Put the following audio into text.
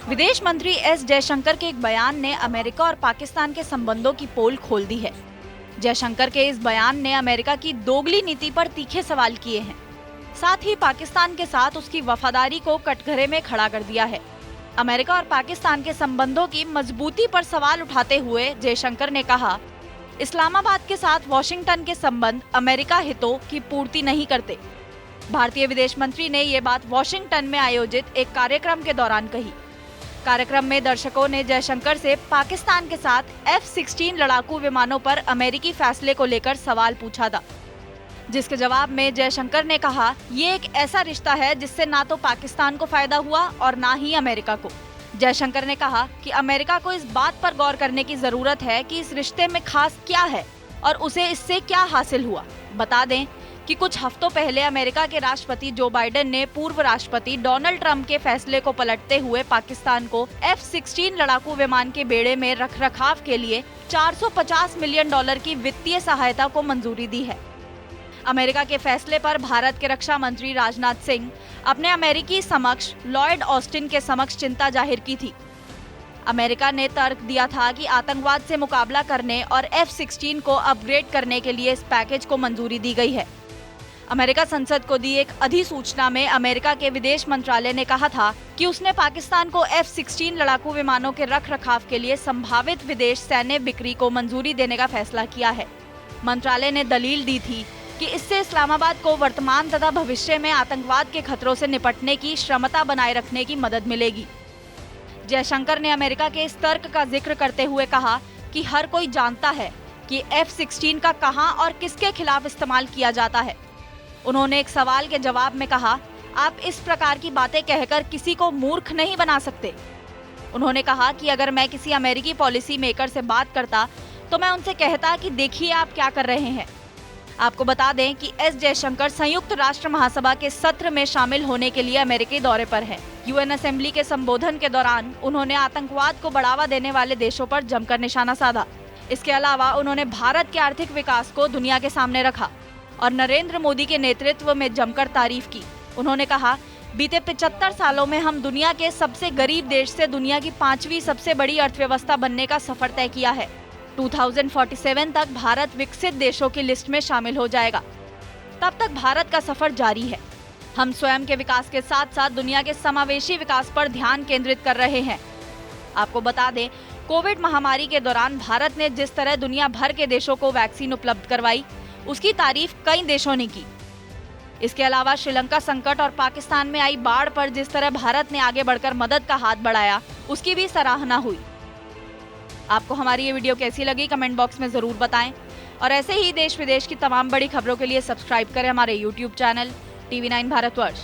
विदेश मंत्री एस जयशंकर के एक बयान ने अमेरिका और पाकिस्तान के संबंधों की पोल खोल दी है। जयशंकर के इस बयान ने अमेरिका की दोगली नीति पर तीखे सवाल किए हैं। साथ ही पाकिस्तान के साथ उसकी वफादारी को कटघरे में खड़ा कर दिया है। अमेरिका और पाकिस्तान के संबंधों की मजबूती पर सवाल उठाते हुए जयशंकर ने कहा, इस्लामाबाद के साथ वॉशिंगटन के संबंध अमेरिका हितों की पूर्ति नहीं करते। भारतीय विदेश मंत्री ने ये बात वॉशिंगटन में आयोजित एक कार्यक्रम के दौरान कही। कार्यक्रम में दर्शकों ने जयशंकर से पाकिस्तान के साथ F-16 लड़ाकू विमानों पर अमेरिकी फैसले को लेकर सवाल पूछा था, जिसके जवाब में जयशंकर ने कहा, ये एक ऐसा रिश्ता है जिससे ना तो पाकिस्तान को फायदा हुआ और ना ही अमेरिका को। जयशंकर ने कहा कि अमेरिका को इस बात पर गौर करने की जरूरत है कि इस रिश्ते में खास क्या है और उसे इससे क्या हासिल हुआ। बता दें कि कुछ हफ्तों पहले अमेरिका के राष्ट्रपति जो बाइडेन ने पूर्व राष्ट्रपति डोनाल्ड ट्रंप के फैसले को पलटते हुए पाकिस्तान को F-16 लड़ाकू विमान के बेड़े में रखरखाव के लिए $450 मिलियन की वित्तीय सहायता को मंजूरी दी है। अमेरिका के फैसले पर भारत के रक्षा मंत्री राजनाथ सिंह अपने अमेरिकी समकक्ष लॉयड ऑस्टिन के समक्ष चिंता जाहिर की थी। अमेरिका ने तर्क दिया था कि आतंकवाद से मुकाबला करने और F-16 को अपग्रेड करने के लिए इस पैकेज को मंजूरी दी गई है। अमेरिका संसद को दी एक अधिसूचना में अमेरिका के विदेश मंत्रालय ने कहा था कि उसने पाकिस्तान को F-16 लड़ाकू विमानों के रखरखाव के लिए संभावित विदेश सैन्य बिक्री को मंजूरी देने का फैसला किया है। मंत्रालय ने दलील दी थी कि इससे इस्लामाबाद को वर्तमान तथा भविष्य में आतंकवाद के खतरों से निपटने की क्षमता बनाए रखने की मदद मिलेगी। जयशंकर ने अमेरिका के इस तर्क का जिक्र करते हुए कहा कि हर कोई जानता है कि F-16 का कहां और किसके खिलाफ इस्तेमाल किया जाता है। उन्होंने एक सवाल के जवाब में कहा, आप इस प्रकार की बातें कहकर किसी को मूर्ख नहीं बना सकते। उन्होंने कहा कि अगर मैं किसी अमेरिकी पॉलिसी मेकर से बात करता तो मैं उनसे कहता कि देखिए आप क्या कर रहे हैं। आपको बता दें कि एस जयशंकर संयुक्त राष्ट्र महासभा के सत्र में शामिल होने के लिए अमेरिकी दौरे पर हैं। यूएन असेंबली के संबोधन के दौरान उन्होंने आतंकवाद को बढ़ावा देने वाले देशों पर जमकर निशाना साधा। इसके अलावा उन्होंने भारत के आर्थिक विकास को दुनिया के सामने रखा और नरेंद्र मोदी के नेतृत्व में जमकर तारीफ की। उन्होंने कहा, बीते 75 सालों में हम दुनिया के सबसे गरीब देश से दुनिया की 5वीं सबसे बड़ी अर्थव्यवस्था बनने का सफर तय किया है। 2047 तक भारत विकसित देशों की लिस्ट में शामिल हो जाएगा। तब तक भारत का सफर जारी है। हम स्वयं के विकास के साथ साथ दुनिया के समावेशी विकास पर ध्यान केंद्रित कर रहे हैं। आपको बता दें, कोविड महामारी के दौरान भारत ने जिस तरह दुनिया भर के देशों को वैक्सीन उपलब्ध करवाई, उसकी तारीफ कई देशों ने की। इसके अलावा श्रीलंका संकट और पाकिस्तान में आई बाढ़ पर जिस तरह भारत ने आगे बढ़कर मदद का हाथ बढ़ाया, उसकी भी सराहना हुई। आपको हमारी ये वीडियो कैसी लगी कमेंट बॉक्स में जरूर बताएं और ऐसे ही देश विदेश की तमाम बड़ी खबरों के लिए सब्सक्राइब करें हमारे YouTube चैनल TV9 भारतवर्ष।